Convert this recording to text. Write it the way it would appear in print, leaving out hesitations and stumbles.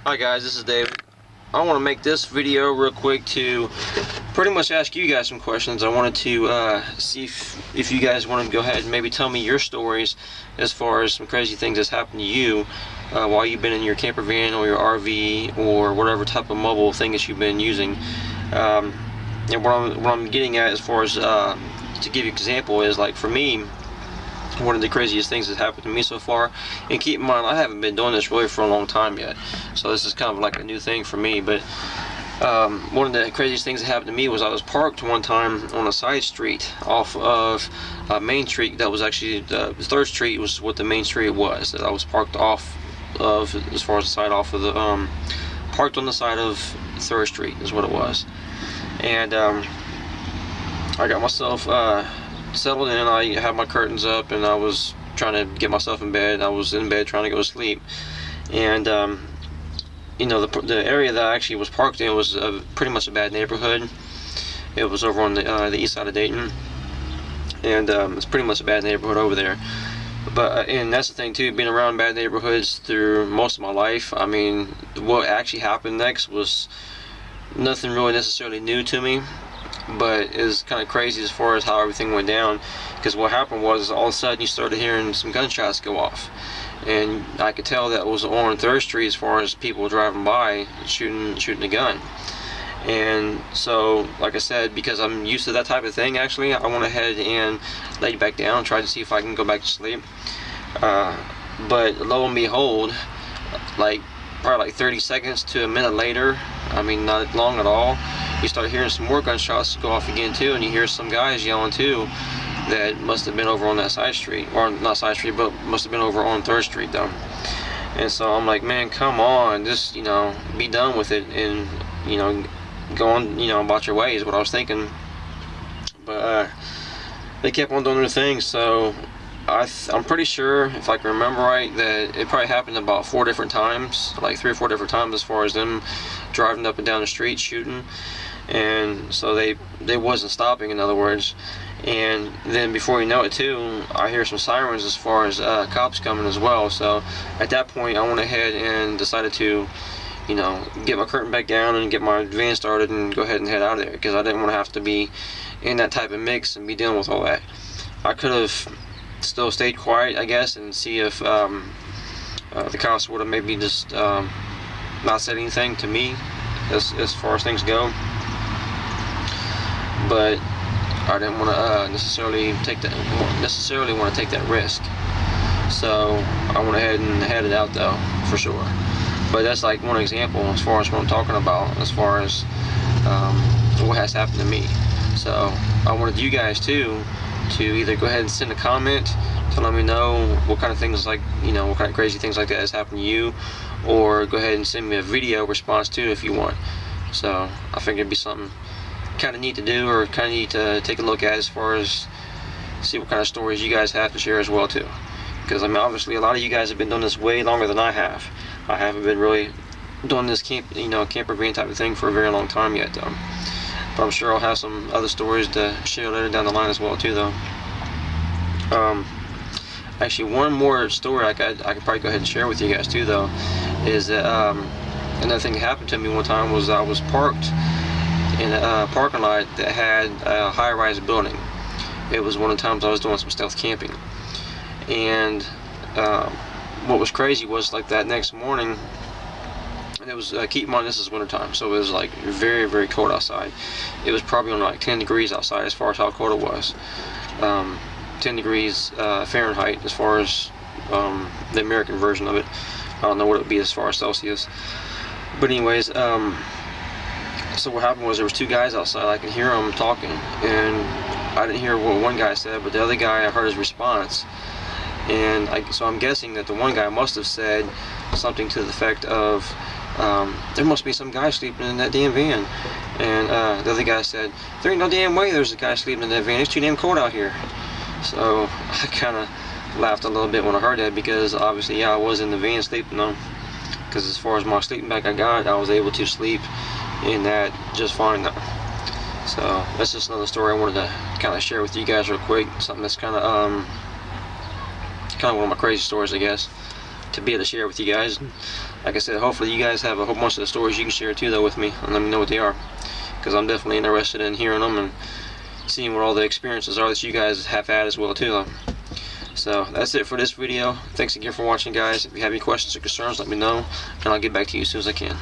Hi guys, this is David. I want to make this video real quick to pretty much ask you guys some questions. I wanted to see if you guys want to go ahead and maybe tell me your stories as far as some crazy things that's happened to you while you've been in your camper van or your RV or whatever type of mobile thing that you've been using. And what I'm getting at as far as to give you an example is, like, for me, one of the craziest things that's happened to me so far, and keep in mind I haven't been doing this really for a long time yet, so this is kind of like a new thing for me, but one of the craziest things that happened to me was I was parked one time on a side street off of Main Street. That was actually the 3rd Street was what the main street was that I was parked off of, as far as the side off of the parked on the side of 3rd Street is what it was. And I got myself settled in. I had my curtains up and I was trying to get myself in bed. I was in bed trying to go to sleep, and you know, the area that I actually was parked in was pretty much a bad neighborhood. It was over on the east side of Dayton, and it's pretty much a bad neighborhood over there. But and that's the thing too, being around bad neighborhoods through most of my life, I mean, what actually happened next was nothing really necessarily new to me, but it's kind of crazy as far as how everything went down. Because what happened was, all of a sudden you started hearing some gunshots go off, and I could tell that was on 3rd Street as far as people driving by shooting a gun. And so, like I said, because I'm used to that type of thing, actually I went ahead and laid back down, tried to see if I can go back to sleep, but lo and behold, like probably like 30 seconds to a minute later, I mean not long at all, you start hearing some more gunshots go off again too, and you hear some guys yelling too that must have been over on that side street, or not side street, but must have been over on 3rd Street though. And so I'm like, man, come on, just, you know, be done with it and, you know, go on, you know, about your way is what I was thinking. But they kept on doing their thing. So I'm pretty sure, if I can remember right, that it probably happened about 4 different times, like 3 or 4 different times, as far as them driving up and down the street shooting. And so they wasn't stopping, in other words. And then before you know it too, I hear some sirens as far as cops coming as well. So at that point I went ahead and decided to, you know, get my curtain back down and get my van started and go ahead and head out of there, because I didn't want to have to be in that type of mix and be dealing with all that. I could have still stayed quiet, I guess, and see if the cops would have maybe just not said anything to me as far as things go. But I didn't want to necessarily want to take that risk. So I went ahead and headed out though, for sure. But that's like one example as far as what I'm talking about, as far as what has happened to me. So I wanted you guys too to either go ahead and send a comment to let me know what kind of things, like, you know, what kind of crazy things like that has happened to you, or go ahead and send me a video response too if you want. So I think it'd be something kind of neat to do, or kind of neat to take a look at, as far as see what kind of stories you guys have to share as well too. Because I mean, obviously a lot of you guys have been doing this way longer than I have. I haven't been really doing this camper van type of thing for a very long time yet though. But I'm sure I'll have some other stories to share later down the line as well too though. Actually, one more story I could probably go ahead and share with you guys too though, is that another thing that happened to me one time was I was parked in a parking lot that had a high-rise building. It was one of the times I was doing some stealth camping, and what was crazy was, like, that next morning, and it was keep in mind this is winter time, so it was like very, very cold outside. It was probably on like 10 degrees outside as far as how cold it was. 10 degrees Fahrenheit as far as the American version of it. I don't know what it would be as far as Celsius. But anyways, so what happened was there was 2 guys outside. I could hear them talking, and I didn't hear what one guy said, but the other guy, I heard his response. And so I'm guessing that the one guy must have said something to the effect of, there must be some guy sleeping in that damn van. And the other guy said, there ain't no damn way there's a guy sleeping in that van, it's too damn cold out here. So I kind of laughed a little bit when I heard that, because obviously, yeah, I was in the van sleeping though. Because as far as my sleeping bag I got, I was able to sleep in that just fine though. So that's just another story I wanted to kind of share with you guys real quick. Something that's kind of one of my crazy stories, I guess. to be able to share with you guys. And like I said, hopefully you guys have a whole bunch of the stories you can share too, though, with me, and let me know what they are, because I'm definitely interested in hearing them and seeing what all the experiences are that you guys have had as well too, though. So that's it for this video. Thanks again for watching, guys. If you have any questions or concerns, let me know, and I'll get back to you as soon as I can.